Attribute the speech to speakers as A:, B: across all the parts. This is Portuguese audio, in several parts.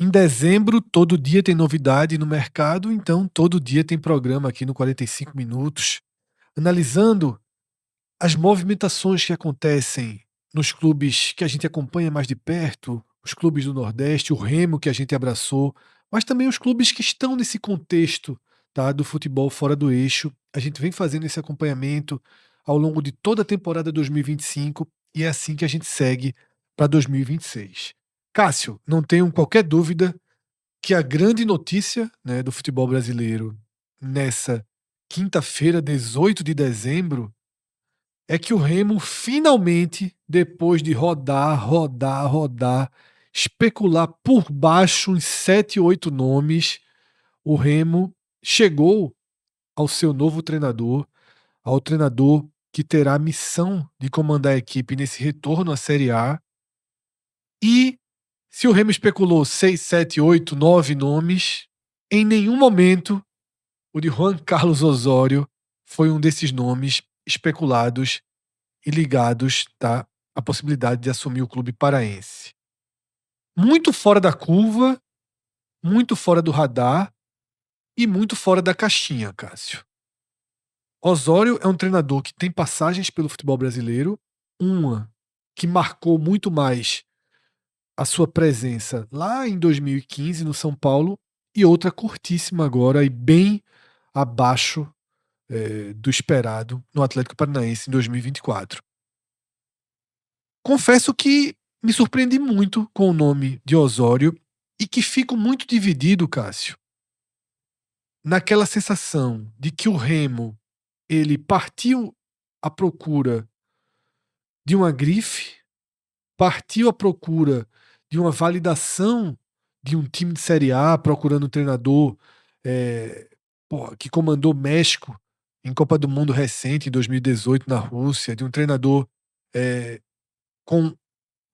A: Em dezembro, todo dia tem novidade no mercado, então todo dia tem programa aqui no 45 Minutos, analisando as movimentações que acontecem nos clubes que a gente acompanha mais de perto, os clubes do Nordeste, o Remo que a gente abraçou, mas também os clubes que estão nesse contexto, tá, do futebol fora do eixo. A gente vem fazendo esse acompanhamento ao longo de toda a temporada 2025 e é assim que a gente segue para 2026. Cássio, não tenho qualquer dúvida que a grande notícia, né, do futebol brasileiro nessa quinta-feira, 18 de dezembro, é que o Remo finalmente, depois de rodar, especular por baixo em 7, 8 nomes, o Remo chegou ao seu novo treinador, ao treinador que terá a missão de comandar a equipe nesse retorno à Série A. E se o Remo especulou 6, 7, 8, 9 nomes, em nenhum momento o de Juan Carlos Osório foi um desses nomes especulados e ligados, tá, à possibilidade de assumir o clube paraense. Muito fora da curva, muito fora do radar e muito fora da caixinha, Cássio. Osório é um treinador que tem passagens pelo futebol brasileiro, uma que marcou muito mais a sua presença lá em 2015 no São Paulo e outra curtíssima agora e bem abaixo do esperado no Atlético Paranaense em 2024. Confesso que me surpreendi muito com o nome de Osório e que fico muito dividido, Cássio, naquela sensação de que o Remo ele partiu à procura de uma grife, partiu à procura de uma validação de um time de Série A, procurando um treinador que comandou México em Copa do Mundo recente, em 2018, na Rússia, de um treinador com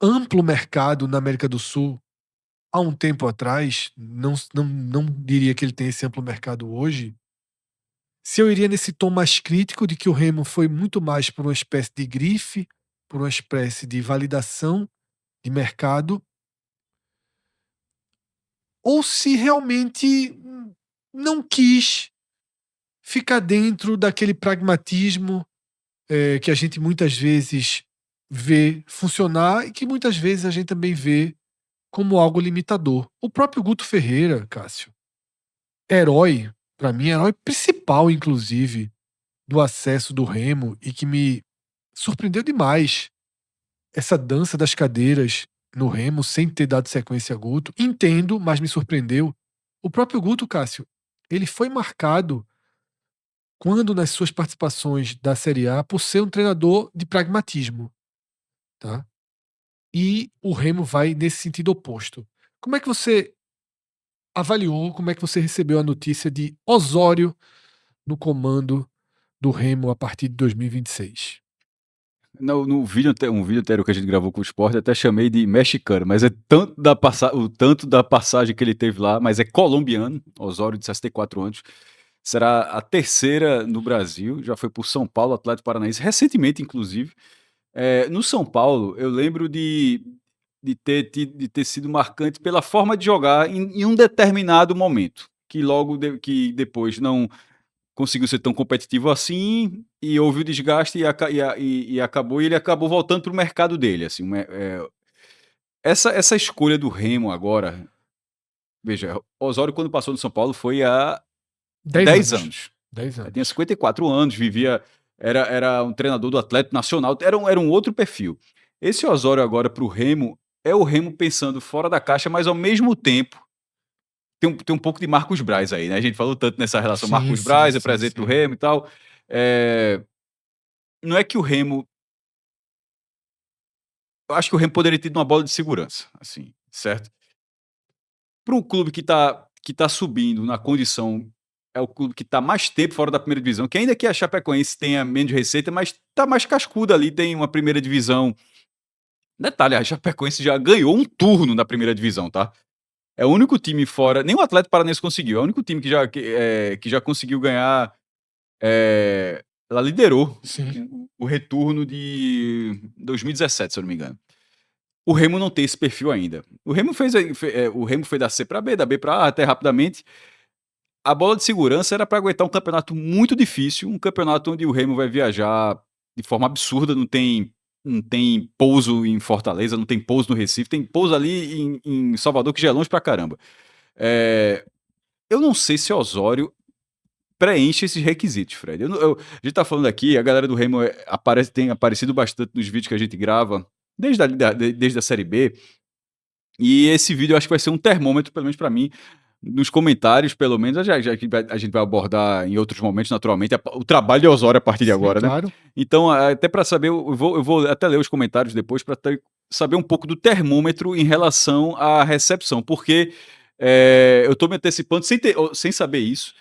A: amplo mercado na América do Sul há um tempo atrás, não diria que ele tem esse amplo mercado hoje. Se eu iria nesse tom mais crítico de que o Remo foi muito mais por uma espécie de grife, por uma espécie de validação de mercado, ou se realmente não quis ficar dentro daquele pragmatismo que a gente muitas vezes vê funcionar e que muitas vezes a gente também vê como algo limitador. O próprio Guto Ferreira, Cássio, herói, pra mim, herói principal, inclusive, do acesso do Remo e que me surpreendeu demais essa dança das cadeiras no Remo sem ter dado sequência a Guto. Entendo, mas me surpreendeu. O próprio Guto, Cássio, ele foi marcado quando nas suas participações da Série A por ser um treinador de pragmatismo, tá? E o Remo vai nesse sentido oposto. Como é que você avaliou, como é que você recebeu a notícia de Osório no comando do Remo a partir de 2026?
B: No vídeo, um vídeo anterior que a gente gravou com o Sport, eu até chamei de mexicano, mas é tanto o tanto da passagem que ele teve lá, mas é colombiano, Osório de 64 anos. Será a terceira no Brasil, já foi por São Paulo, Atlético Paranaense, recentemente, inclusive. No São Paulo, eu lembro de ter sido marcante pela forma de jogar em um determinado momento, que que depois não conseguiu ser tão competitivo assim, e houve o desgaste e ele acabou voltando para o mercado dele, assim, essa escolha do Remo agora, veja, Osório quando passou no São Paulo foi há
A: 10
B: 10
A: anos.
B: anos,
A: 10
B: tinha
A: anos.
B: 54 anos, era um treinador do Atlético Nacional, era um outro perfil. Esse Osório agora para o Remo, é o Remo pensando fora da caixa, mas ao mesmo tempo tem um pouco de Marcos Braz aí, né? A gente falou tanto nessa relação
A: Sim,
B: Marcos
A: sim,
B: Braz, é
A: sim,
B: presidente do
A: sim.
B: Remo e tal. Não é que o Remo. Eu acho que o Remo poderia ter tido uma bola de segurança, assim, certo? Para um clube que tá subindo na condição. É o clube que está mais tempo fora da primeira divisão, que ainda que a Chapecoense tenha menos receita, mas está mais cascuda ali, tem uma primeira divisão. Detalhe, a Chapecoense já ganhou um turno na primeira divisão, tá? É o único time fora. Nem o Atlético Paranaense conseguiu. É o único time que já conseguiu ganhar. Ela liderou
A: Sim.
B: o retorno de 2017, se eu não me engano. O Remo não tem esse perfil ainda. O Remo foi da C para B, da B para A até rapidamente. A bola de segurança era para aguentar um campeonato muito difícil, um campeonato onde o Remo vai viajar de forma absurda, não tem pouso em Fortaleza, não tem pouso no Recife, tem pouso ali em Salvador, que já é longe pra caramba. Eu não sei se Osório preenche esses requisitos, Fred. A gente tá falando aqui, a galera do Remo tem aparecido bastante nos vídeos que a gente grava, desde a Série B, e esse vídeo eu acho que vai ser um termômetro, pelo menos pra mim, nos comentários, pelo menos, a gente vai abordar em outros momentos, naturalmente, o trabalho de Osório a partir de
A: Sim,
B: agora, né?
A: claro.
B: Então, até para saber, eu vou até ler os comentários depois para saber um pouco do termômetro em relação à recepção, porque eu tô me antecipando sem saber isso.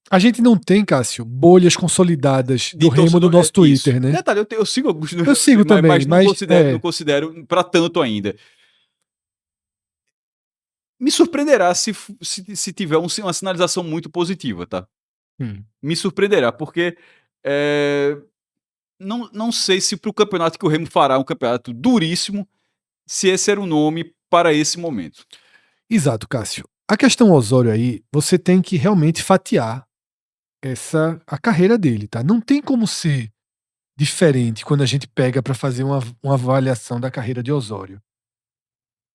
A: A gente não tem, Cássio, bolhas consolidadas do
B: De
A: Remo no
B: torcedor,
A: nosso
B: isso.
A: Twitter, né?
B: Detalhe, eu sigo alguns,
A: Eu sigo também,
B: mas
A: mas
B: não considero para tanto ainda. Me surpreenderá se tiver uma sinalização muito positiva, tá? Me surpreenderá, porque não sei se para o campeonato que o Remo fará, um campeonato duríssimo, se esse era o nome para esse momento.
A: Exato, Cássio. A questão Osório aí, você tem que realmente fatiar a carreira dele, tá? Não tem como ser diferente quando a gente pega para fazer uma avaliação da carreira de Osório.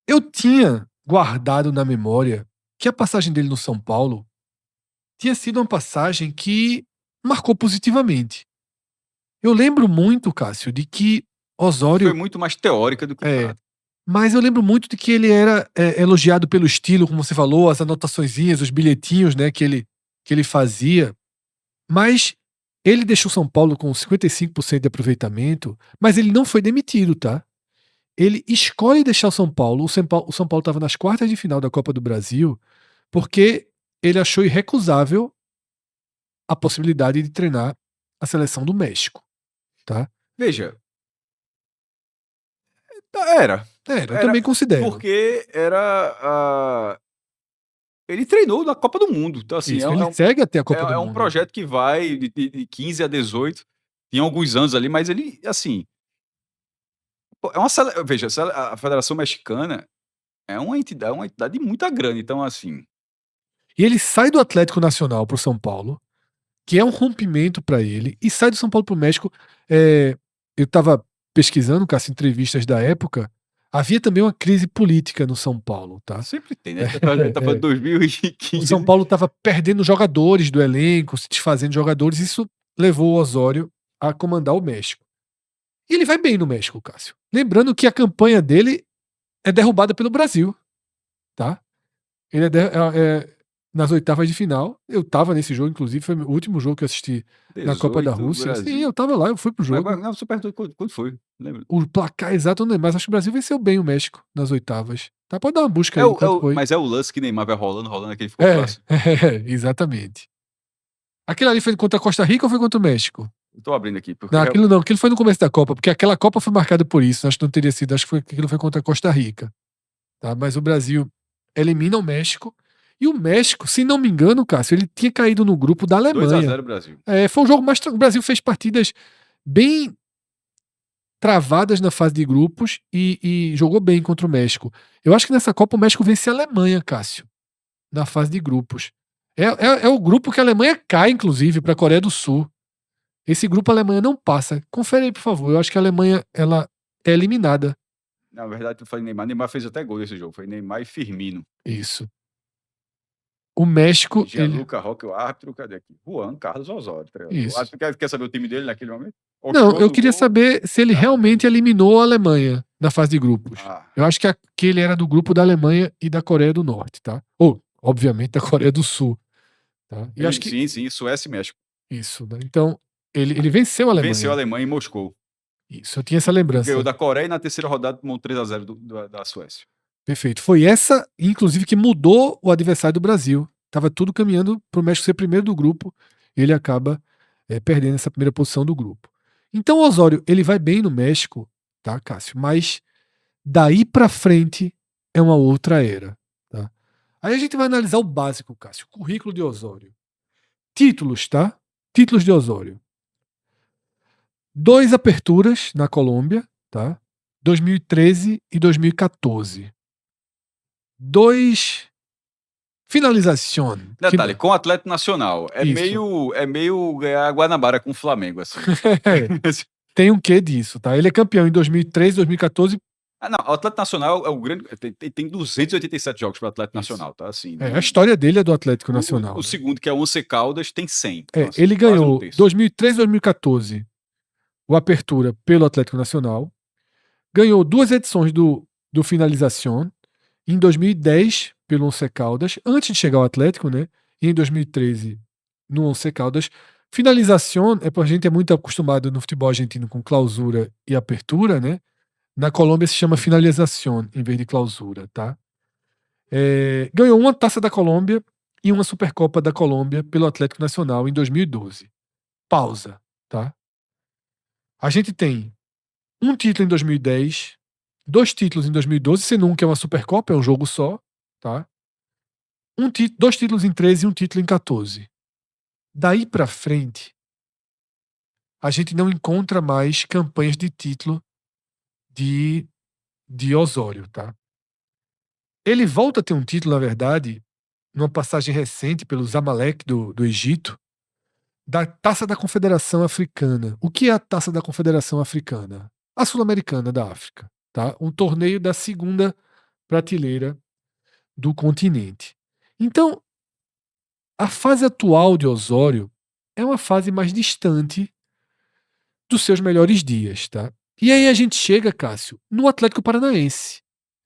A: Eu tinha guardado na memória que a passagem dele no São Paulo tinha sido uma passagem que marcou positivamente. Eu lembro muito, Cássio, de que
B: Foi
A: Osório.
B: muito mais teórica do que prática.
A: Mas eu lembro muito de que ele era elogiado pelo estilo, como você falou, as anotaçõezinhas, os bilhetinhos, né, que ele fazia. Mas ele deixou São Paulo com 55% de aproveitamento, mas ele não foi demitido, tá? Ele escolhe deixar o São Paulo. O São Paulo estava nas quartas de final da Copa do Brasil, porque ele achou irrecusável a possibilidade de treinar a seleção do México, tá?
B: Veja,
A: Eu também considero.
B: porque ele treinou na Copa do Mundo, então assim,
A: Isso, ele segue até a Copa do
B: é um
A: Mundo.
B: projeto que vai de 15 a 18, tem alguns anos ali, mas ele, assim, pô, veja, a Federação Mexicana é uma entidade muito grande, então assim,
A: E ele sai do Atlético Nacional para o São Paulo, que é um rompimento para ele, e sai do São Paulo para o México. Eu estava pesquisando, com as entrevistas da época, havia também uma crise política no São Paulo, tá?
B: sempre tem, né? A gente tá falando de
A: O São
B: 2015.
A: Paulo estava perdendo jogadores do elenco, se desfazendo de jogadores, isso levou o Osório a comandar o México. E ele vai bem no México, Cássio. Lembrando que a campanha dele é derrubada pelo Brasil, tá? Ele nas oitavas de final. Eu tava nesse jogo, inclusive, foi o último jogo que eu assisti na Copa da
B: 18,
A: Rússia. Sim,
B: Brasil.
A: eu tava lá, eu fui pro jogo.
B: Não, você perguntou quando foi, lembra?
A: O placar exato eu não lembro, mas acho que o Brasil venceu bem o México nas oitavas. Tá, pode dar uma busca aí quanto foi.
B: Mas é o lance que Neymar vai rolando, aquele ficou clássico.
A: Exatamente. Aquele ali foi contra a Costa Rica ou foi contra o México?
B: Eu tô abrindo aqui, porque
A: Não, aquilo foi no começo da Copa, porque aquela Copa foi marcada por isso. Acho que não teria sido, acho que aquilo foi contra a Costa Rica. Tá? Mas o Brasil elimina o México. E o México, se não me engano, Cássio, ele tinha caído no grupo da Alemanha.
B: 2-0 Brasil.
A: Foi um jogo mais. O Brasil fez partidas bem travadas na fase de grupos e jogou bem contra o México. Eu acho que nessa Copa o México vence a Alemanha, Cássio, na fase de grupos. É o grupo que a Alemanha cai, inclusive, para a Coreia do Sul. Esse grupo a Alemanha não passa. Confere aí, por favor. Eu acho que a Alemanha ela é eliminada.
B: Na verdade, eu falei Neymar. Neymar fez até gol nesse jogo. Foi Neymar e Firmino.
A: Isso. O México.
B: Gianluca Roque, o árbitro, cadê aqui? Juan Carlos Osório.
A: Isso.
B: O árbitro quer saber o time dele naquele momento?
A: Não, eu queria saber se ele realmente eliminou a Alemanha na fase de grupos. Eu acho que ele era do grupo da Alemanha e da Coreia do Norte, tá? Ou, obviamente, da Coreia do Sul. Tá? E acho que...
B: Sim, Suécia e México.
A: Isso, né? Então, ele venceu a Alemanha.
B: Venceu a Alemanha em Moscou.
A: Isso, eu tinha essa lembrança.
B: Ganhou da Coreia e na terceira rodada tomou 3-0 da Suécia.
A: Perfeito. Foi essa, inclusive, que mudou o adversário do Brasil. Tava tudo caminhando para o México ser primeiro do grupo. Ele acaba perdendo essa primeira posição do grupo. Então, o Osório, ele vai bem no México, tá, Cássio? Mas daí para frente é uma outra era, tá? Aí a gente vai analisar o básico, Cássio. Currículo de Osório. Títulos, tá? Títulos de Osório. 2 aperturas na Colômbia, tá? 2013 e 2014. 2 finalização.
B: Detalhe, com o Atlético Nacional. É
A: Isso.
B: meio ganhar Guanabara com o Flamengo, assim.
A: Tem um quê disso, tá? Ele é campeão em 2013, 2014.
B: Não, o Atlético Nacional é o grande. Tem 287 jogos para o Atlético
A: Isso.
B: Nacional, tá? Assim,
A: A história dele é do Atlético Nacional.
B: O segundo, que é o Once Caldas, tem 100.
A: Então,
B: assim,
A: ele
B: quase
A: ganhou
B: terço.
A: 2013, 2014 o Apertura pelo Atlético Nacional. Ganhou 2 edições do Finalização. Em 2010, pelo Once Caldas, antes de chegar ao Atlético, né? E em 2013, no Once Caldas. Finalização, a gente é muito acostumado no futebol argentino com clausura e apertura, né? Na Colômbia se chama finalização em vez de clausura, tá? Ganhou uma Taça da Colômbia e uma Supercopa da Colômbia pelo Atlético Nacional em 2012. Pausa, tá? A gente tem um título em 2010, 2 títulos em 2012, sendo um que é uma Supercopa, é um jogo só, tá? 2 títulos em 13 e um título em 14. Daí pra frente, a gente não encontra mais campanhas de título de Osório, tá? Ele volta a ter um título, na verdade, numa passagem recente pelo Zamalek do Egito, da Taça da Confederação Africana. O que é a Taça da Confederação Africana? A Sul-Americana da África, tá? Um torneio da segunda prateleira do continente. Então, a fase atual de Osório é uma fase mais distante dos seus melhores dias, tá? E aí a gente chega, Cássio, no Atlético Paranaense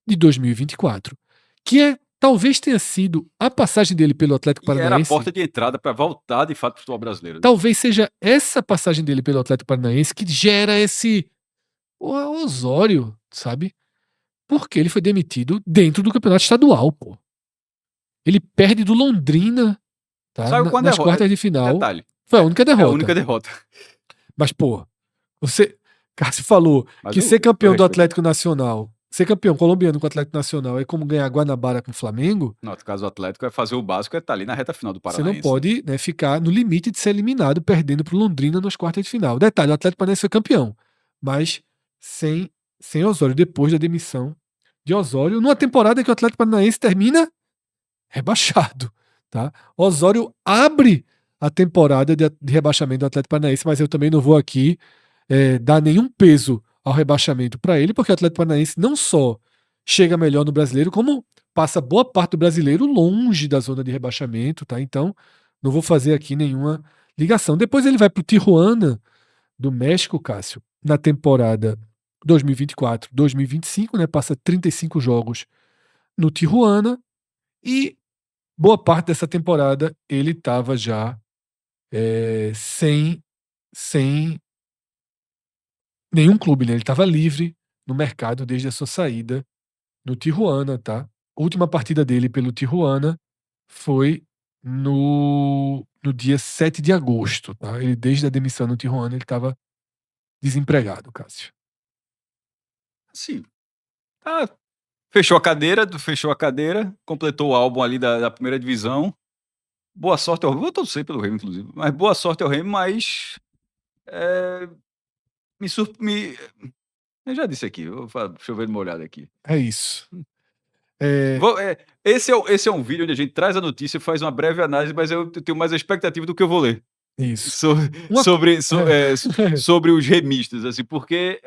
A: de 2024, que talvez tenha sido a passagem dele pelo Atlético Paranaense.
B: Era a porta de entrada para voltar de fato para o futebol brasileiro.
A: Talvez seja essa passagem dele pelo Atlético Paranaense que gera esse Osório, sabe? Porque ele foi demitido dentro do campeonato estadual, pô. Ele perde do Londrina, tá? Nas quartas de final.
B: Detalhe.
A: Foi a única derrota.
B: É a única derrota.
A: Mas, pô, Cássio falou que ser campeão do Atlético Nacional, ser campeão colombiano com o Atlético Nacional é como ganhar Guanabara com o Flamengo.
B: No caso do Atlético, é fazer o básico, é estar ali na reta final do Paranaense.
A: Você não pode, né, ficar no limite de ser eliminado, perdendo pro Londrina nas quartas de final. Detalhe, o Atlético Paranaense foi campeão, mas sem Osório, depois da demissão de Osório, numa temporada que o Atlético Paranaense termina rebaixado, tá? Osório abre a temporada de rebaixamento do Atlético Paranaense, mas eu também não vou aqui dar nenhum peso ao rebaixamento para ele, porque o Atlético Paranaense não só chega melhor no Brasileiro, como passa boa parte do Brasileiro longe da zona de rebaixamento, tá? Então, não vou fazer aqui nenhuma ligação. Depois ele vai pro Tijuana do México, Cássio, na temporada 2024-2025, né? Passa 35 jogos no Tijuana e boa parte dessa temporada ele estava já sem nenhum clube, né? Ele estava livre no mercado desde a sua saída no Tijuana, tá? A última partida dele pelo Tijuana foi no dia 7 de agosto, tá? Ele, desde a demissão no Tijuana, ele estava desempregado, Cássio.
B: Sim. Fechou a cadeira, completou o álbum ali da primeira divisão. Boa sorte ao Remo. Eu torcer pelo Remo, inclusive. Mas boa sorte ao Remo, mas eu já disse aqui, deixa eu ver uma olhada aqui.
A: É isso.
B: Esse é um vídeo onde a gente traz a notícia e faz uma breve análise, mas eu tenho mais a expectativa do que eu vou ler.
A: Isso.
B: Sobre os remistas, assim, porque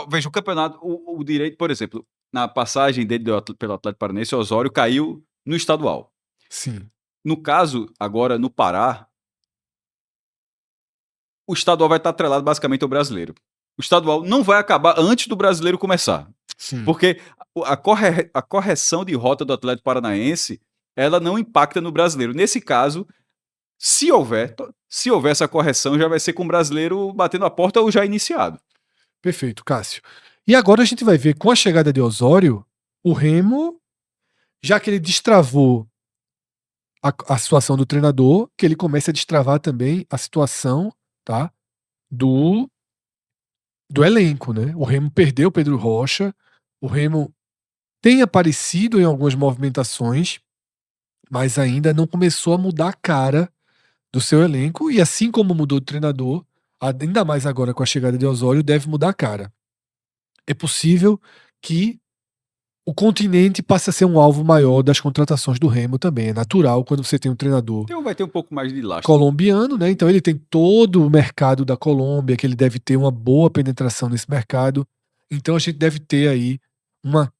B: veja, o campeonato, o direito, por exemplo, na passagem dele pelo Atlético Paranaense, o Osório caiu no estadual.
A: Sim.
B: No caso, agora, no Pará, o estadual vai estar atrelado basicamente ao brasileiro. O estadual não vai acabar antes do brasileiro começar.
A: Sim.
B: Porque a correção de rota do Atlético Paranaense, ela não impacta no brasileiro. Nesse caso, se houver essa correção, já vai ser com o brasileiro batendo a porta ou já iniciado.
A: Perfeito, Cássio. E agora a gente vai ver, com a chegada de Osório, o Remo, já que ele destravou a situação do treinador, que ele comece a destravar também a situação, tá, do elenco, né? O Remo perdeu o Pedro Rocha, o Remo tem aparecido em algumas movimentações, mas ainda não começou a mudar a cara do seu elenco, e assim como mudou o treinador, ainda mais agora com a chegada de Osório, deve mudar a cara. É possível que o Continente passe a ser um alvo maior das contratações do Remo também. É natural quando você tem um treinador
B: Então vai ter um pouco mais de lastro.
A: colombiano, né? Então ele tem todo o mercado da Colômbia, que ele deve ter uma boa penetração nesse mercado. Então a gente deve ter aí uma,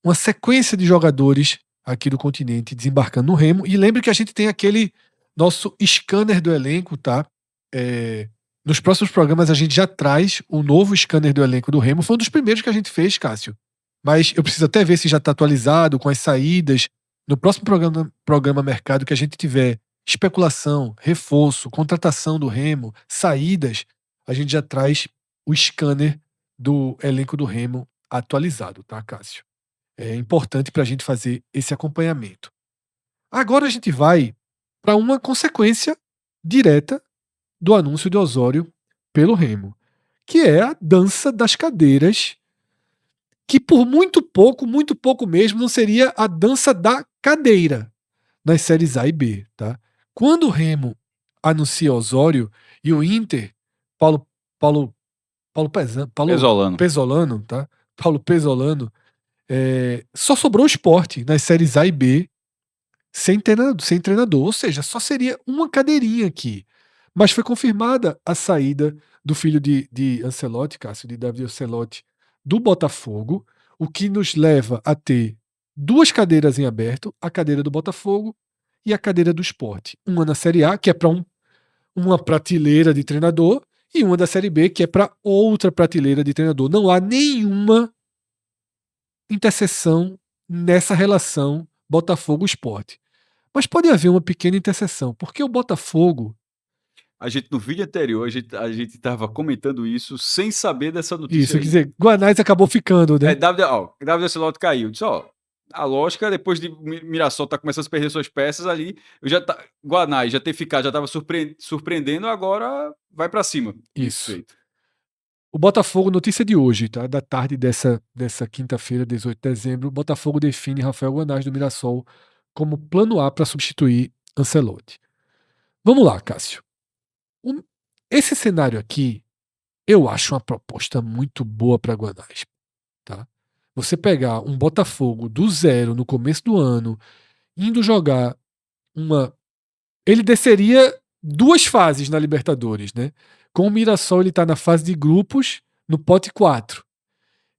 A: uma sequência de jogadores aqui do Continente desembarcando no Remo. E lembre que a gente tem aquele nosso scanner do elenco, tá? Nos próximos programas a gente já traz o novo scanner do elenco do Remo. Foi um dos primeiros que a gente fez, Cássio. Mas eu preciso até ver se já está atualizado com as saídas. No próximo programa Mercado que a gente tiver especulação, reforço, contratação do Remo, saídas, a gente já traz o scanner do elenco do Remo atualizado, tá, Cássio? É importante para a gente fazer esse acompanhamento. Agora a gente vai para uma consequência direta do anúncio de Osório pelo Remo, que é a dança das cadeiras, que por muito pouco mesmo, não seria a dança da cadeira nas séries A e B, tá? Quando o Remo anuncia Osório e o Inter, Paulo Paulo Paulo
B: Pesolano.
A: Pesolano, tá? Paulo Pesolano, só sobrou o Sport nas séries A e B sem treinador, ou seja, só seria uma cadeirinha aqui. Mas foi confirmada a saída do filho de Ancelotti, Cássio, de David Ancelotti, do Botafogo, o que nos leva a ter duas cadeiras em aberto, a cadeira do Botafogo e a cadeira do Sport. Uma na Série A, que é para uma prateleira de treinador, e uma da Série B, que é para outra prateleira de treinador. Não há nenhuma interseção nessa relação Botafogo-Sport. Mas pode haver uma pequena interseção, porque o Botafogo.
B: No vídeo anterior, a gente estava comentando isso sem saber dessa notícia
A: Isso, quer
B: aí.
A: dizer, Guanais acabou ficando, né?
B: David Ancelotti caiu. Disse, a lógica, depois de Mirassol tá começando a perder suas peças ali, Guanais já ter ficado, já estava surpreendendo, agora vai para cima.
A: Isso.
B: Feito.
A: O Botafogo, notícia de hoje, tá? Da tarde dessa quinta-feira, 18 de dezembro, o Botafogo define Rafael Guanais do Mirassol como plano A para substituir Ancelotti. Vamos lá, Cássio. Esse cenário aqui, eu acho uma proposta muito boa para Guanais, tá? Você pegar um Botafogo do zero no começo do ano, indo jogar ele desceria duas fases na Libertadores, né? Com o Mirassol ele tá na fase de grupos, no pote 4.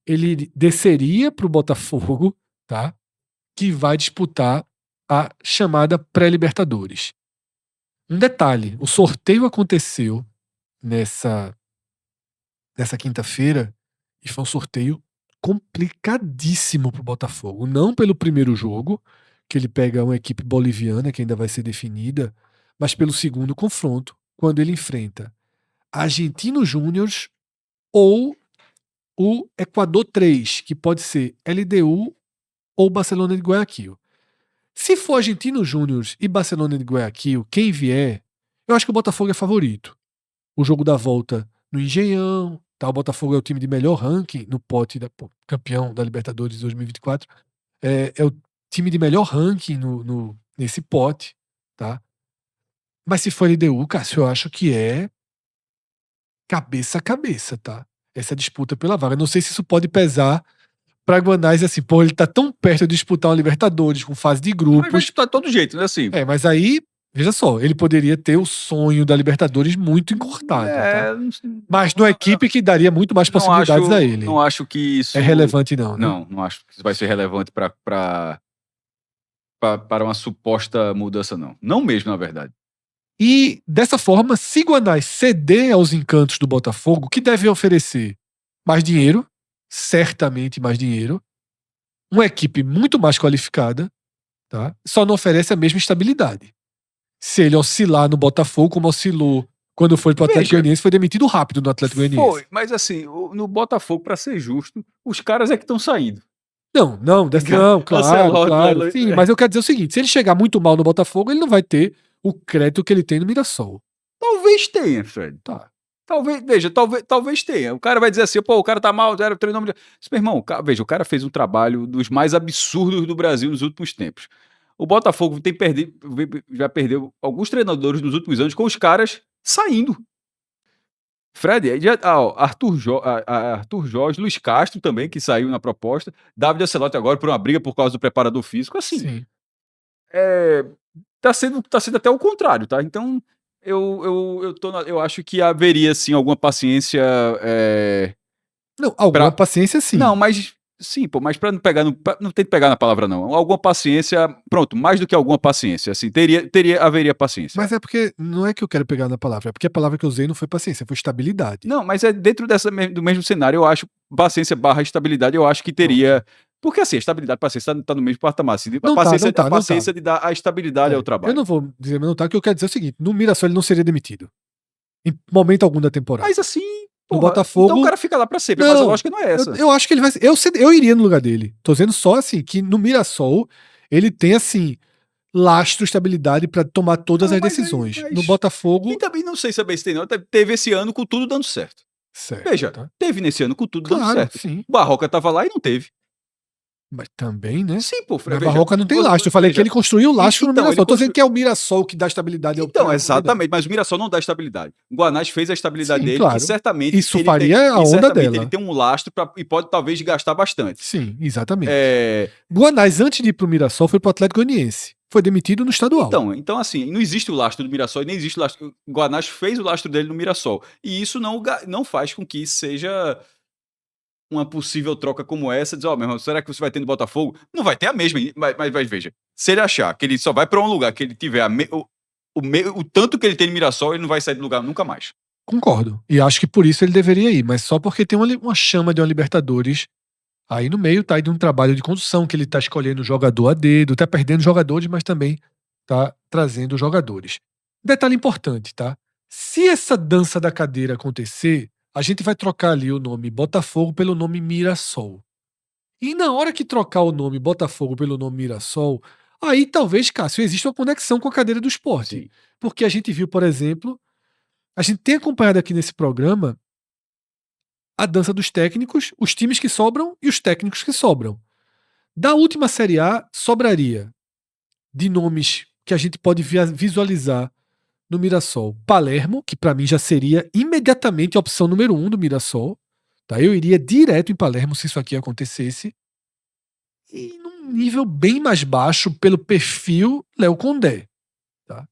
A: Ele desceria para o Botafogo, tá? Que vai disputar a chamada pré-Libertadores. Um detalhe, o sorteio aconteceu nessa quinta-feira e foi um sorteio complicadíssimo para o Botafogo. Não pelo primeiro jogo, que ele pega uma equipe boliviana que ainda vai ser definida, mas pelo segundo confronto, quando ele enfrenta Argentino Júnior ou o Equador 3, que pode ser LDU ou Barcelona de Guayaquil. Se for Argentino Júnior e Barcelona de Guayaquil, quem vier, eu acho que o Botafogo é favorito. O jogo da volta no Engenhão, tá? O Botafogo é o time de melhor ranking no pote campeão da Libertadores 2024. É o time de melhor ranking nesse pote, tá? Mas se for LDU, Cássio, eu acho que é cabeça a cabeça, tá? Essa disputa pela vaga. Não sei se isso pode pesar pra Guanais, assim, pô, ele tá tão perto de disputar uma Libertadores com fase de
B: Mas vai
A: grupos.
B: disputar de todo jeito, né? Assim.
A: Mas aí, veja só, ele poderia ter o sonho da Libertadores muito encurtado, tá? Mas numa equipe que daria muito mais possibilidades a ele.
B: Não acho que isso
A: é relevante, não, né?
B: Não acho que isso vai ser relevante para uma suposta mudança, não. Não mesmo, na verdade.
A: E dessa forma, se Guanais ceder aos encantos do Botafogo, que deve oferecer mais dinheiro, certamente mais dinheiro, uma equipe muito mais qualificada, tá? Só não oferece a mesma estabilidade. Se ele oscilar no Botafogo, como oscilou quando foi pro Atlético Goianiense, foi demitido rápido no Atlético Goianiense.
B: Foi, mas assim, no Botafogo, para ser justo, os caras é que estão saindo.
A: Não, claro. Sim, mas eu quero dizer o seguinte: se ele chegar muito mal no Botafogo, ele não vai ter o crédito que ele tem no Mirassol.
B: Talvez tenha, Fred.
A: Tá.
B: Talvez tenha. O cara vai dizer assim, pô, o cara tá mal, era o treinador. Meu irmão, veja, o cara fez um trabalho dos mais absurdos do Brasil nos últimos tempos. O Botafogo já perdeu alguns treinadores nos últimos anos com os caras saindo. Fred, Arthur Jorge, Luiz Castro também, que saiu na proposta, David Ancelotti agora por uma briga por causa do preparador físico, assim,
A: Sim.
B: tá sendo até o contrário, tá? Então, eu acho que haveria, sim, alguma paciência,
A: Não, alguma paciência sim.
B: Não, mas sim, pô, mas pra não pegar não tem que pegar na palavra não, alguma paciência, pronto, mais do que alguma paciência, assim, haveria paciência.
A: Mas é porque não é que eu quero pegar na palavra, é porque a palavra que eu usei não foi paciência, foi estabilidade.
B: Não, mas é dentro do mesmo cenário, eu acho, paciência barra estabilidade, eu acho que teria. Porque assim, a estabilidade e a paciência tá no mesmo patamar. Assim,
A: Não tá, não tá,
B: a
A: não tá.
B: paciência de dar a estabilidade ao
A: Eu
B: trabalho.
A: não vou dizer, mas não tá, que eu quero dizer o seguinte: no Mirassol ele não seria demitido. Em momento algum da temporada.
B: Mas assim,
A: No
B: porra,
A: Botafogo.
B: então o cara fica lá pra sempre, mas a lógica não é essa.
A: Eu acho que ele vai. Eu iria no lugar dele. Tô dizendo só assim, que no Mirassol ele tem assim. Lastro, estabilidade pra tomar todas as decisões. No Botafogo.
B: E também não sei se é bem não. Teve esse ano com tudo dando certo.
A: Certo.
B: Veja,
A: Tá?
B: teve nesse ano com tudo dando certo.
A: Sim.
B: Barroca tava lá e não teve.
A: Mas também, né?
B: Sim, pô,
A: Mas Barroca não tem lastro. Eu falei que ele construiu o lastro no Mirassol. Tô dizendo que é o Mirassol que dá estabilidade ao
B: Então, exatamente, mas o Mirassol não dá estabilidade. O Guanás fez a estabilidade dele,
A: claro.
B: e certamente
A: Isso faria a onda dela.
B: Ele tem um lastro e pode talvez gastar bastante.
A: Sim, exatamente. Guanás, antes de ir pro Mirassol, foi pro Atlético Goianiense. Foi demitido no estadual.
B: Então assim, não existe o lastro do Mirassol e nem existe o lastro. O Guanás fez o lastro dele no Mirassol. E isso não faz com que seja uma possível troca como essa, dizer, meu irmão, será que você vai ter no Botafogo? Não vai ter a mesma, mas veja, se ele achar que ele só vai para um lugar que ele tiver o tanto que ele tem no Mirassol, ele não vai sair do lugar nunca mais.
A: Concordo. E acho que por isso ele deveria ir, mas só porque tem uma chama de uma Libertadores aí no meio, tá aí de um trabalho de condução, que ele tá escolhendo jogador a dedo, tá perdendo jogadores, mas também tá trazendo jogadores. Detalhe importante, tá? Se essa dança da cadeira acontecer, a gente vai trocar ali o nome Botafogo pelo nome Mirassol. E na hora que trocar o nome Botafogo pelo nome Mirassol, aí talvez, Cássio, exista uma conexão com a cadeira do esporte.
B: Sim.
A: Porque a gente viu, por exemplo, a gente tem acompanhado aqui nesse programa a dança dos técnicos, os times que sobram e os técnicos que sobram. Da última Série A, sobraria de nomes que a gente pode visualizar no Mirassol. Palermo, que para mim já seria imediatamente a opção número 1 do Mirassol. Tá? Eu iria direto em Palermo se isso aqui acontecesse. E num nível bem mais baixo, pelo perfil, Léo Condé. Tá?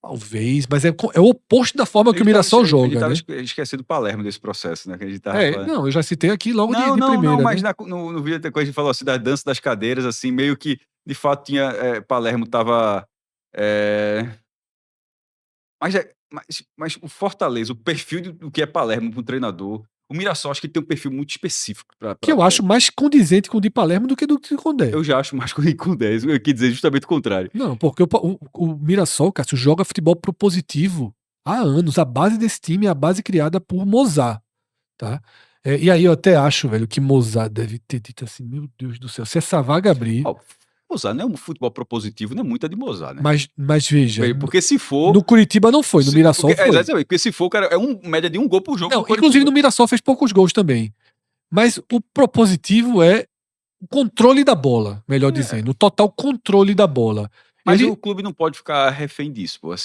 A: Talvez, mas é o oposto da forma que o Mirassol joga.
B: A gente tava esquecendo o Palermo desse processo, né? Que a gente tava
A: não, eu já citei aqui logo de primeira.
B: Não, mas
A: né?
B: no vídeo depois a gente falou assim da dança das cadeiras, assim, meio que de fato tinha. Palermo tava. Mas o Fortaleza, o perfil do que é Palermo para um treinador, o Mirassol acho que tem um perfil muito específico.
A: Que eu acho mais condizente com o de Palermo do que do de Condé.
B: Eu já acho mais com 10, eu quis dizer justamente o contrário.
A: Não, porque o Mirassol, Cássio, joga futebol propositivo há anos. A base desse time é a base criada por Mozart. Tá? E aí eu até acho, velho, que Mozart deve ter dito assim, meu Deus do céu, se essa vaga abrir...
B: Mozart não é um futebol propositivo, não é muito de Mozart, né?
A: Mas veja,
B: porque se for...
A: No Curitiba não foi, no Mirassol foi.
B: Exatamente, porque se for, cara, é média de um gol por jogo.
A: Não, inclusive no Mirassol fez poucos gols também. Mas o propositivo é o controle da bola, melhor dizendo, o total controle da bola.
B: Mas o clube não pode ficar refém disso, pô.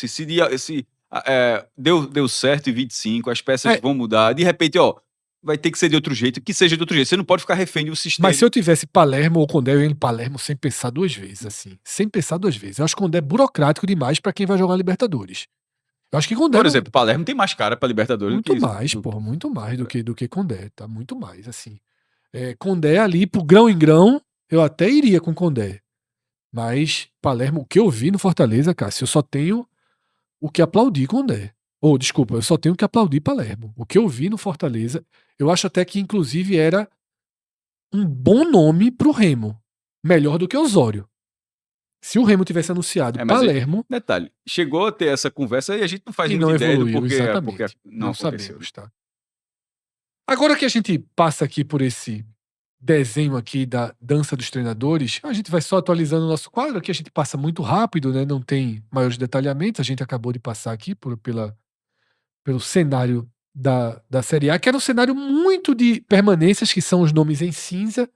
B: Deu certo em 25, as peças vão mudar, de repente, vai ter que ser de outro jeito, que seja de outro jeito. Você não pode ficar refém do sistema.
A: Mas se eu tivesse Palermo ou Condé, eu ia em Palermo sem pensar duas vezes, assim. Sem pensar duas vezes. Eu acho que Condé é burocrático demais pra quem vai jogar Libertadores. Eu acho que Condé...
B: Por exemplo, Palermo tem mais cara pra Libertadores
A: muito mais, porra, muito mais do que Condé, tá? Muito mais, assim. Condé ali, pro grão em grão, eu até iria com Condé. Mas Palermo, o que eu vi no Fortaleza, Cássio, eu só tenho o que aplaudir Condé. Desculpa, eu só tenho que aplaudir Palermo. O que eu vi no Fortaleza, eu acho até que inclusive era um bom nome pro Remo. Melhor do que Osório. Se o Remo tivesse anunciado Palermo...
B: Detalhe, chegou a ter essa conversa e a gente não faz
A: muita ideia
B: do
A: porque
B: não
A: sabemos, tá? Agora que a gente passa aqui por esse desenho aqui da dança dos treinadores, a gente vai só atualizando o nosso quadro, aqui a gente passa muito rápido, né? Não tem maiores detalhamentos, a gente acabou de passar aqui pelo cenário da Série A, que era um cenário muito de permanências, que são os nomes em cinza,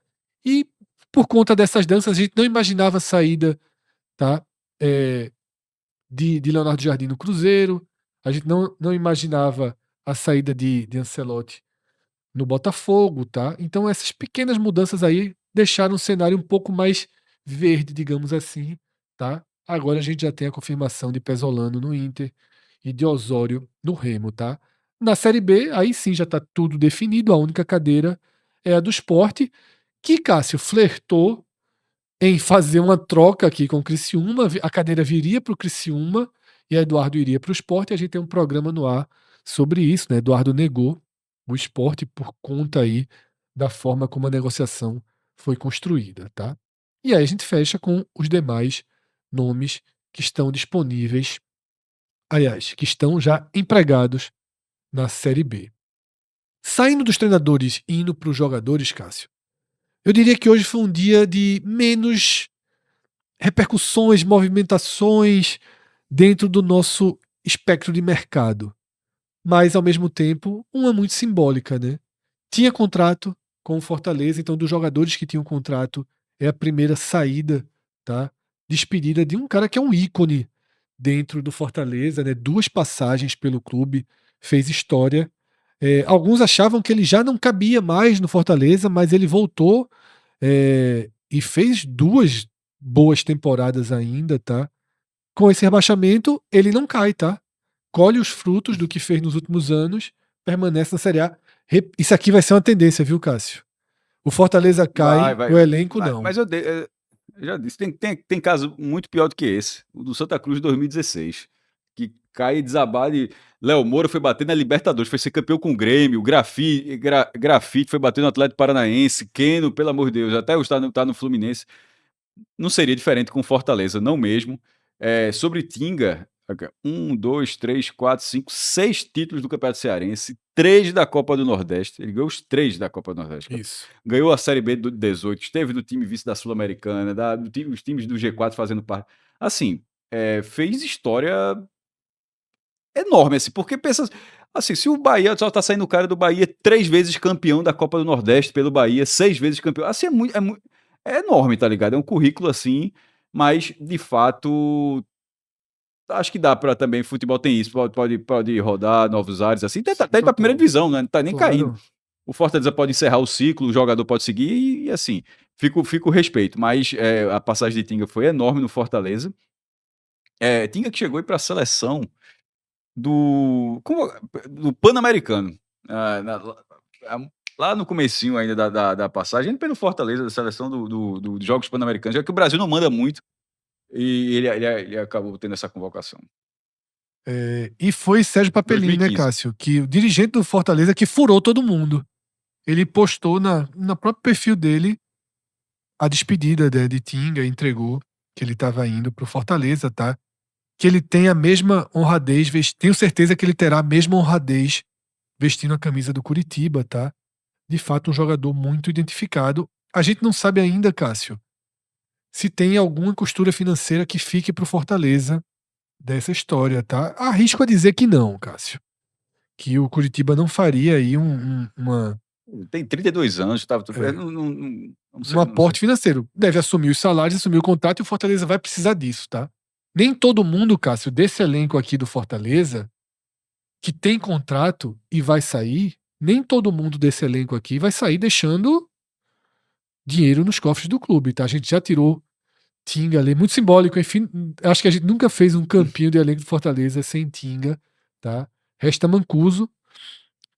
A: e por conta dessas danças a gente não imaginava a saída, tá? De Leonardo Jardim no Cruzeiro, a gente não imaginava a saída de Ancelotti no Botafogo, tá? Então essas pequenas mudanças aí deixaram o cenário um pouco mais verde, digamos assim, tá? Agora a gente já tem a confirmação de Pesolano no Inter e de Osório no Remo, tá? Na Série B, aí sim já tá tudo definido, a única cadeira é a do Sport, que Cássio flertou em fazer uma troca aqui com o Criciúma, a cadeira viria para o Criciúma e Eduardo iria para o Sport, e a gente tem um programa no ar sobre isso, né? Eduardo negou o Sport por conta aí da forma como a negociação foi construída, tá? E aí a gente fecha com os demais nomes que estão disponíveis, aliás, que estão já empregados na Série B. Saindo dos treinadores e indo para os jogadores, Cássio, eu diria que hoje foi um dia de menos repercussões, movimentações dentro do nosso espectro de mercado. Mas, ao mesmo tempo, uma muito simbólica, né? Tinha contrato com o Fortaleza, então dos jogadores que tinham contrato, é a primeira saída, tá? Despedida de um cara que é um ícone dentro do Fortaleza, né? 2 passagens pelo clube, fez história. Alguns achavam que ele já não cabia mais no Fortaleza, mas ele voltou e fez 2 boas temporadas ainda, tá? Com esse rebaixamento, ele não cai, tá? Colhe os frutos do que fez nos últimos anos, permanece na Série A. Isso aqui vai ser uma tendência, viu, Cássio? O Fortaleza
B: Vai,
A: cai,
B: vai.
A: o elenco não.
B: Mas eu já disse, tem caso muito pior do que esse. O do Santa Cruz de 2016. Que cai e desabala e Léo Moura foi bater na Libertadores, foi ser campeão com o Grêmio, Grafite foi bater no Atlético Paranaense, Keno, pelo amor de Deus, até o tá no Fluminense. Não seria diferente com Fortaleza, não mesmo. Sobre Tinga, 2, 3, 4, 5, 6 títulos do Campeonato Cearense, 3 da Copa do Nordeste. Ele ganhou os 3 da Copa do Nordeste.
A: Isso.
B: Ganhou a Série B do 18, esteve no time vice da Sul-Americana, os times do G4 fazendo parte. Assim, fez história enorme, assim, porque pensa assim, se o Bahia só tá saindo o cara do Bahia 3 vezes campeão da Copa do Nordeste pelo Bahia, 6 vezes campeão, assim, é enorme, tá ligado? É um currículo assim, mas de fato acho que dá pra também, futebol tem isso, pode rodar novos ares, assim,
A: Sim,
B: até ir pra primeira
A: total.
B: divisão, né? Não tá nem caindo.
A: Claro.
B: O Fortaleza pode encerrar o ciclo, o jogador pode seguir e assim, fica o respeito, mas a passagem de Tinga foi enorme no Fortaleza. Tinga que chegou aí pra seleção do Pan-Americano. Ah, lá no comecinho ainda da passagem, pelo Fortaleza, da seleção dos Jogos Pan-Americanos, já que o Brasil não manda muito, e ele acabou tendo essa convocação.
A: E foi Sérgio Papelinho, né,
B: 2015.
A: Cássio? Que o dirigente do Fortaleza que furou todo mundo. Ele postou na próprio perfil dele a despedida de Tinga, entregou que ele estava indo pro Fortaleza, tá? Que ele tem a mesma honradez, tenho certeza que ele terá a mesma honradez vestindo a camisa do Curitiba, tá? De fato, um jogador muito identificado. A gente não sabe ainda, Cássio, se tem alguma costura financeira que fique pro Fortaleza dessa história, tá? Arrisco a dizer que não, Cássio. Que o Curitiba não faria aí
B: Tem 32 anos, tava,
A: é,
B: não sei,
A: um
B: não sei.
A: aporte financeiro. Deve assumir os salários, assumir o contrato e o Fortaleza vai precisar disso, tá? Nem todo mundo, Cássio, desse elenco aqui do Fortaleza, que tem contrato e vai sair, nem todo mundo desse elenco aqui vai sair deixando dinheiro nos cofres do clube, tá? A gente já tirou Tinga ali, muito simbólico, enfim, acho que a gente nunca fez um campinho de elenco do Fortaleza sem Tinga, tá? Resta Mancuso,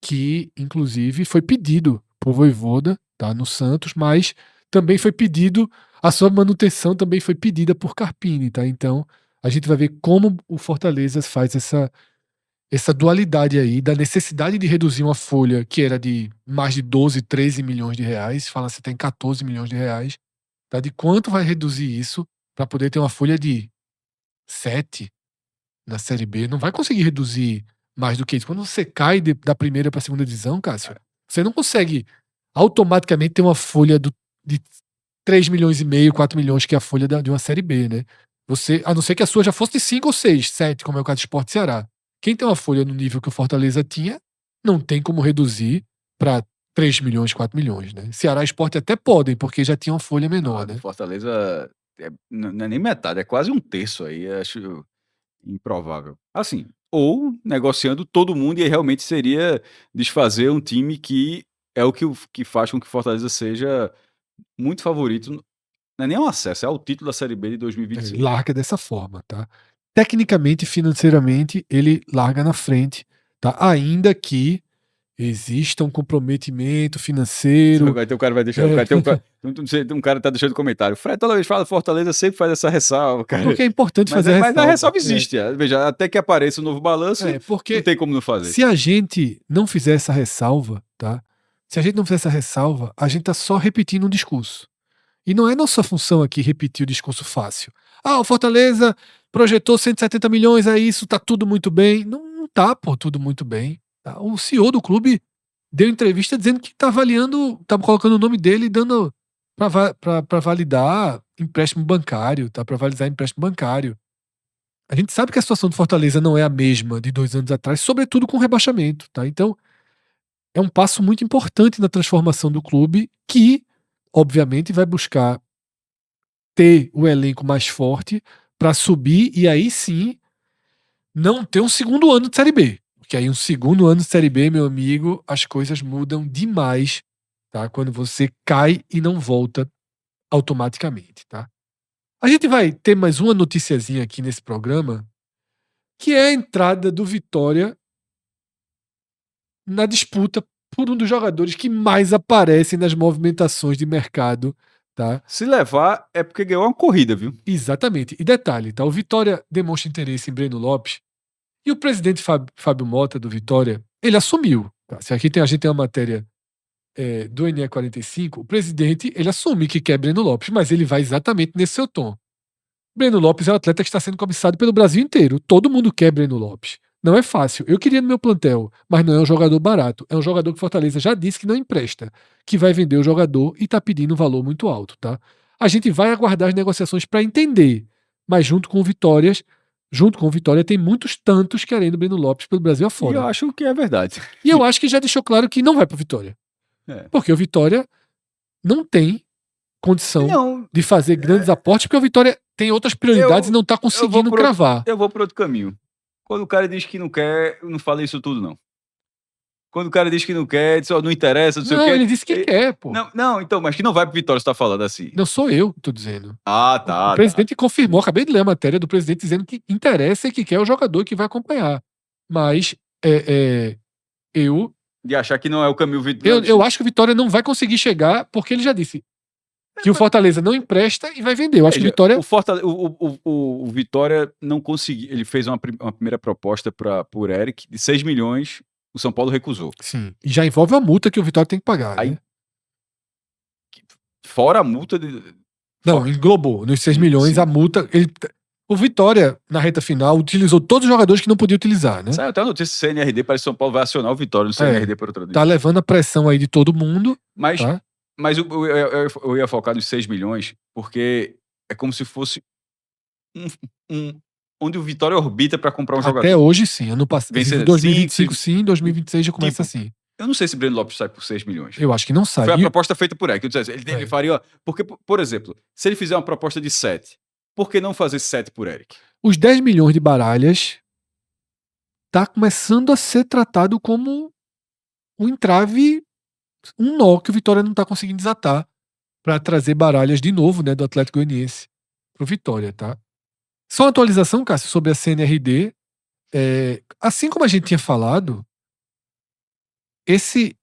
A: que inclusive foi pedido por Vojvoda, tá, no Santos, mas também foi pedido, a sua manutenção também foi pedida por Carpini, tá? Então, a gente vai ver como o Fortaleza faz essa dualidade aí da necessidade de reduzir uma folha que era de mais de 12, 13 milhões de reais, fala-se tem 14 milhões de reais, tá? De quanto vai reduzir isso para poder ter uma folha de 7 na Série B? Não vai conseguir reduzir mais do que isso. Quando você cai da primeira para a segunda divisão, Cássio, você não consegue automaticamente ter uma folha de 3 milhões e meio, 4 milhões, que é a folha de uma Série B, né? Você, a não ser que a sua já fosse de 5 ou 6, 7, como é o caso do Sport Ceará. Quem tem uma folha no nível que o Fortaleza tinha, não tem como reduzir para 3 milhões, 4 milhões, né? Ceará e Sport até podem, porque já tinha uma folha menor,
B: Do
A: né?
B: Fortaleza não é nem metade, é quase um terço aí, acho improvável. Assim, ou negociando todo mundo, e aí realmente seria desfazer um time que é o que faz com que o Fortaleza seja muito favorito. Não é nem um acesso, é o título da Série B de 2025.
A: Larga dessa forma, tá? Tecnicamente, financeiramente, ele larga na frente, tá? Ainda que exista um comprometimento financeiro.
B: Vai ter um cara vai deixar, vai ter um cara tá deixando comentário. Fred, toda vez que fala Fortaleza, sempre faz essa ressalva, cara.
A: Porque é importante
B: Mas,
A: fazer a
B: mas a
A: ressalva.
B: ressalva existe. Veja, até que apareça um novo balanço,
A: Porque
B: não tem como não fazer.
A: se a gente não fizer essa ressalva, tá? Se a gente não fizer essa ressalva, a gente tá só repetindo um discurso. E não é nossa função aqui repetir o discurso fácil. O Fortaleza projetou 170 milhões, é isso, tá tudo muito bem. Não tá, pô, tudo muito bem. Tá? O CEO do clube deu entrevista dizendo que tá avaliando, tá colocando o nome dele e dando para validar empréstimo bancário, tá? Para validar empréstimo bancário. A gente sabe que a situação do Fortaleza não é a mesma de 2 anos atrás, sobretudo com o rebaixamento, tá? Então, é um passo muito importante na transformação do clube que, obviamente, vai buscar ter o elenco mais forte para subir e aí sim não ter um segundo ano de Série B. Porque aí um segundo ano de Série B, meu amigo, as coisas mudam demais, tá? Quando você cai e não volta automaticamente, tá? A gente vai ter mais uma noticiazinha aqui nesse programa, que é a entrada do Vitória na disputa por um dos jogadores que mais aparecem nas movimentações de mercado, tá?
B: Se levar, é porque ganhou uma corrida, viu?
A: Exatamente. E detalhe, tá? O Vitória demonstra interesse em Breno Lopes e o presidente Fábio Mota do Vitória, ele assumiu. Tá? Se aqui a gente tem uma matéria do NE45, o presidente ele assume que quer Breno Lopes, mas ele vai exatamente nesse seu tom. Breno Lopes é um atleta que está sendo cobiçado pelo Brasil inteiro. Todo mundo quer Breno Lopes. Não é fácil. Eu queria no meu plantel, mas não é um jogador barato. É um jogador que Fortaleza já disse que não empresta, que vai vender o jogador e está pedindo um valor muito alto, tá? A gente vai aguardar as negociações para entender, mas junto com o Vitória tem muitos tantos querendo Breno Lopes pelo Brasil
B: E
A: afora.
B: eu acho que é verdade.
A: E eu acho que já deixou claro que não vai para o Vitória. Porque o Vitória não tem condição de fazer grandes aportes, porque o Vitória tem outras prioridades e não está conseguindo cravar.
B: Eu vou por outro caminho. Quando o cara diz que não quer, eu não falei isso tudo, não. Quando o cara diz que não quer, diz, não interessa, não sei o quê.
A: Ele disse que quer, pô.
B: Não, então, mas que não vai pro Vitória, você tá falando assim.
A: Não sou eu que tô dizendo.
B: Tá.
A: O presidente confirmou, acabei de ler a matéria do presidente dizendo que interessa e que quer o jogador que vai acompanhar. Mas eu...
B: De achar que não é o caminho Vitória.
A: Eu acho que o Vitória não vai conseguir chegar, porque ele já disse que o Fortaleza não empresta e vai vender. Eu acho que o Vitória...
B: O Vitória não conseguiu. Ele fez uma primeira proposta por Eric de 6 milhões. O São Paulo recusou.
A: Sim. E já envolve a multa que o Vitória tem que pagar.
B: Aí,
A: né?
B: Fora a multa
A: Não, englobou. Nos 6 milhões, a multa. O Vitória, na reta final, utilizou todos os jogadores que não podia utilizar, né?
B: Saiu até a notícia: CNRD, parece que São Paulo vai acionar o Vitória no CNRD por outra vez.
A: Tá levando a pressão aí de todo mundo.
B: Mas,
A: tá?
B: mas eu ia focar nos 6 milhões, porque é como se fosse onde o Vitória orbita para comprar um jogador.
A: Até hoje, sim. Ano passado. 2025, sim. 2026 já começa
B: tipo,
A: assim.
B: Eu não sei se Breno Lopes sai por 6 milhões.
A: Eu acho que não sai.
B: Foi a proposta feita por Eric. Ele faria... Porque, por exemplo, se ele fizer uma proposta de 7, por que não fazer 7 por Eric?
A: Os 10 milhões de Baralhas tá começando a ser tratado como um entrave, um nó que o Vitória não tá conseguindo desatar para trazer Baralhas de novo, né, do Atlético Goianiense pro Vitória, tá? Só uma atualização, Cássio, sobre a CNRD. Assim como a gente tinha falado, esse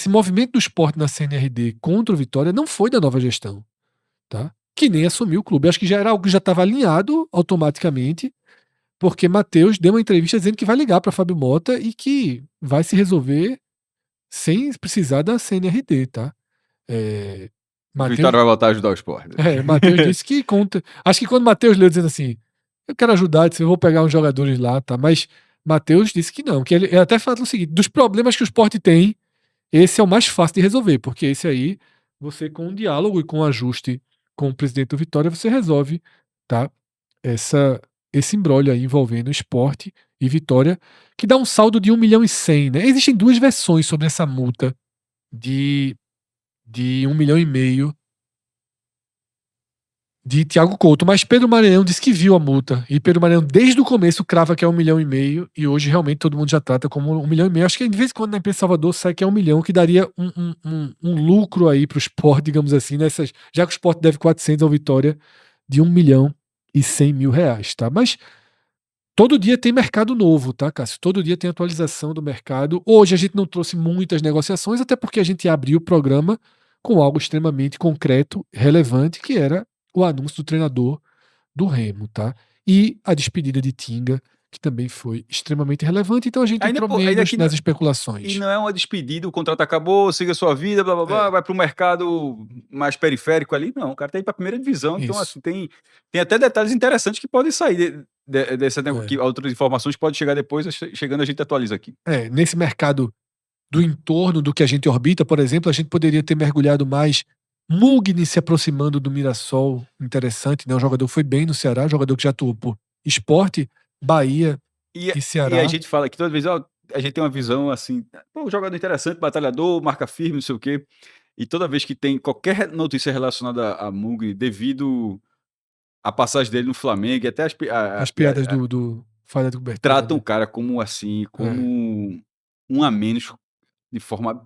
A: movimento do esporte na CNRD contra o Vitória não foi da nova gestão, tá? Que nem assumiu o clube. Acho que já era algo que já estava alinhado automaticamente, porque Matheus deu uma entrevista dizendo que vai ligar para Fábio Mota e que vai se resolver sem precisar da CNRD, tá?
B: O Vitória vai voltar a ajudar o esporte.
A: Matheus disse que conta. Acho que quando Matheus leu dizendo assim, eu quero ajudar, eu vou pegar uns jogadores lá, tá? Mas Matheus disse que não, que ele até fala o seguinte: dos problemas que o esporte tem, esse é o mais fácil de resolver, porque esse aí, você com um diálogo e com um ajuste com o presidente do Vitória, você resolve, tá? Esse imbróglio aí envolvendo esporte e Vitória, que dá um saldo de 1 milhão e 100, né? Existem duas versões sobre essa multa de 1 milhão e meio. de Thiago Couto, mas Pedro Maranhão disse que viu a multa, e Pedro Maranhão desde o começo crava que é 1,5 milhão, e hoje realmente todo mundo já trata como 1,5 milhão. Acho que de vez em quando na imprensa de Salvador sai que é 1 milhão, que daria um lucro aí pro Sport, digamos assim, nessas, já que o Sport deve 400 ao Vitória, de 1,1 milhão, tá? Mas todo dia tem mercado novo, tá, Cássio? Todo dia tem atualização do mercado. Hoje a gente não trouxe muitas negociações, até porque a gente abriu o programa com algo extremamente concreto, relevante, que era o anúncio do treinador do Remo, tá? E a despedida de Tinga, que também foi extremamente relevante. Então a gente
B: Ainda,
A: entrou
B: pô, ainda
A: menos
B: que
A: nas
B: e
A: especulações.
B: não é uma despedida, o contrato acabou, siga sua vida, blá blá blá,
A: É,
B: vai para o mercado mais periférico ali. Não, o cara tá indo para a primeira divisão, então
A: isso.
B: assim, tem até detalhes interessantes que podem sair dessa que
A: É.
B: outras informações podem chegar depois, chegando a gente atualiza aqui.
A: Nesse mercado do entorno do que a gente orbita, por exemplo, a gente poderia ter mergulhado mais. Mugni se aproximando do Mirassol, interessante, né? O jogador foi bem no Ceará, jogador que já atuou por Sport, Bahia e
B: E a
A: Ceará.
B: gente fala que toda vez, ó, a gente tem uma visão assim, pô, jogador interessante, batalhador, marca firme, não sei o quê. E toda vez que tem qualquer notícia relacionada a Mugni, devido à passagem dele no Flamengo, e até
A: As piadas do Falha de Cobertura,
B: tratam o
A: né?
B: cara como assim,
A: É.
B: como um a menos de forma.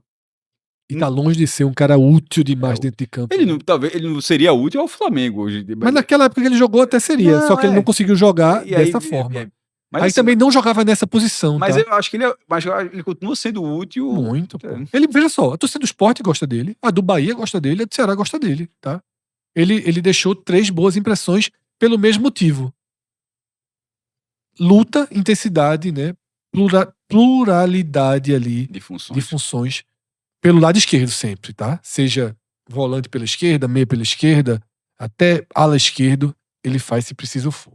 A: E tá longe de ser um cara útil
B: É,
A: demais dentro de campo,
B: ele
A: né?
B: não, talvez ele não seria útil ao Flamengo hoje.
A: Mas naquela época que ele jogou até seria, só
B: Não,
A: que ele não
B: é.
A: conseguiu jogar
B: E aí,
A: dessa forma.
B: mas
A: Aí
B: assim,
A: também não jogava nessa posição,
B: mas
A: tá?
B: eu acho que ele continua sendo útil.
A: Muito, pô. Ele, veja só, a torcida do Sport gosta dele, a do Bahia gosta dele, a do Ceará gosta dele, tá? Ele deixou 3 boas impressões pelo mesmo motivo. Luta, intensidade, né? Pluralidade ali
B: De
A: de
B: funções.
A: funções pelo lado esquerdo sempre, tá? Seja volante pela esquerda, meia pela esquerda, até ala esquerdo, ele faz se preciso for,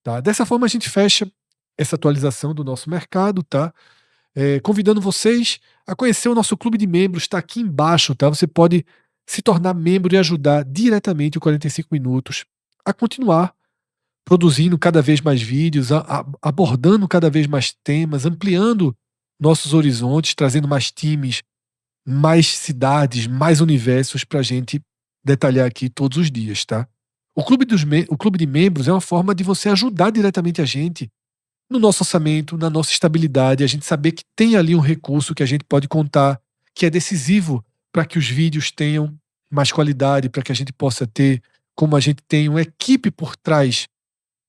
A: tá? Dessa forma a gente fecha essa atualização do nosso mercado, tá? Convidando vocês a conhecer o nosso clube de membros, está aqui embaixo, tá? Você pode se tornar membro e ajudar diretamente o 45 Minutos a continuar produzindo cada vez mais vídeos, abordando cada vez mais temas, ampliando nossos horizontes, trazendo mais times, mais cidades, mais universos para a gente detalhar aqui todos os dias, tá? O clube de membros é uma forma de você ajudar diretamente a gente no nosso orçamento, na nossa estabilidade, a gente saber que tem ali um recurso que a gente pode contar, que é decisivo para que os vídeos tenham mais qualidade, para que a gente possa ter, como a gente tem, uma equipe por trás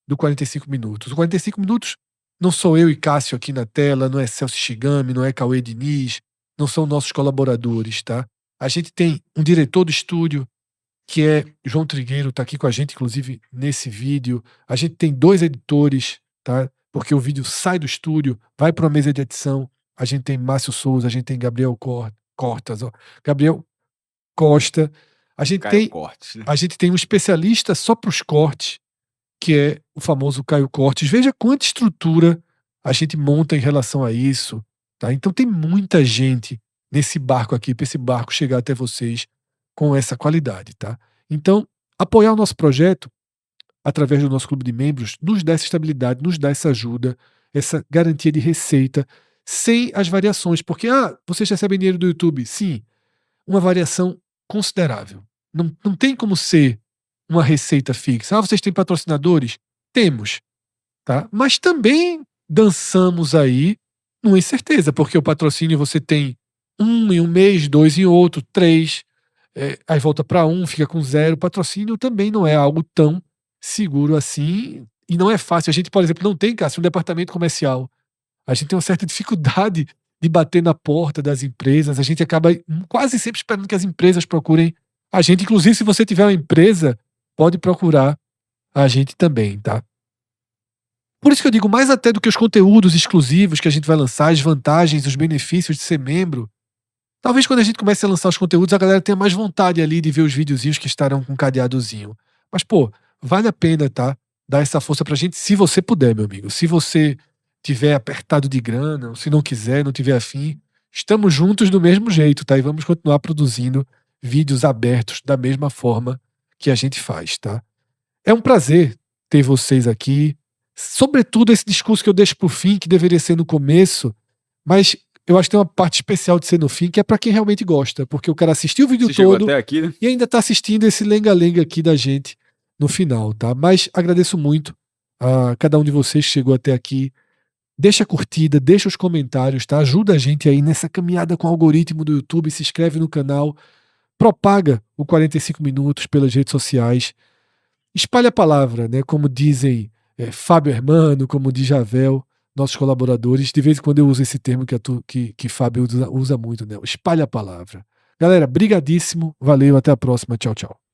A: do 45 Minutos. O 45 Minutos não sou eu e Cássio aqui na tela, não é Celso Shigami, não é Cauê Diniz, não são nossos colaboradores, tá? A gente tem um diretor do estúdio, que é João Trigueiro, tá aqui com a gente, inclusive, nesse vídeo. A gente tem 2 editores, tá? Porque o vídeo sai do estúdio, vai para uma mesa de edição. A gente tem Márcio Souza, a gente tem Gabriel Cortas, ó, Gabriel Costa. A gente
B: Caio
A: tem,
B: Cortes, né?
A: a gente tem um especialista só para os cortes, que é o famoso Caio Cortes. Veja quanta estrutura a gente monta em relação a isso, tá? Então tem muita gente nesse barco aqui, para esse barco chegar até vocês com essa qualidade, tá? Então, apoiar o nosso projeto através do nosso clube de membros nos dá essa estabilidade, nos dá essa ajuda, essa garantia de receita, sem as variações, porque vocês recebem dinheiro do YouTube, sim, uma variação considerável. Não tem como ser uma receita fixa. Vocês têm patrocinadores? Temos, tá? Mas também dançamos aí numa incerteza, porque o patrocínio você tem um em um mês, 2 em outro, 3, aí volta para 1, fica com 0. O patrocínio também não é algo tão seguro assim e não é fácil. A gente, por exemplo, não tem, Cássio, um departamento comercial. A gente tem uma certa dificuldade de bater na porta das empresas. A gente acaba quase sempre esperando que as empresas procurem a gente. Inclusive, se você tiver uma empresa, pode procurar a gente também, tá? Por isso que eu digo, mais até do que os conteúdos exclusivos que a gente vai lançar, as vantagens, os benefícios de ser membro, talvez quando a gente comece a lançar os conteúdos, a galera tenha mais vontade ali de ver os videozinhos que estarão com cadeadozinho. Mas, pô, vale a pena, tá? Dar essa força pra gente, se você puder, meu amigo. Se você tiver apertado de grana, ou se não quiser, não tiver afim, estamos juntos do mesmo jeito, tá? E vamos continuar produzindo vídeos abertos da mesma forma que a gente faz, tá? É um prazer ter vocês aqui. Sobretudo esse discurso que eu deixo pro fim, que deveria ser no começo, mas eu acho que tem uma parte especial de ser no fim, que é pra quem realmente gosta, porque o cara assistiu o vídeo
B: Você chegou
A: todo
B: até aqui, né?
A: e ainda tá assistindo esse lenga-lenga aqui da gente no final, tá? Mas agradeço muito a cada um de vocês que chegou até aqui. Deixa a curtida, deixa os comentários, tá? Ajuda a gente aí nessa caminhada com o algoritmo do YouTube, se inscreve no canal, propaga o 45 minutos pelas redes sociais, espalha a palavra, né? Como dizem Fábio Hermano, como diz Javel, nossos colaboradores. De vez em quando eu uso esse termo que Fábio usa muito, né? Espalha a palavra. Galera, brigadíssimo, valeu, até a próxima, tchau, tchau.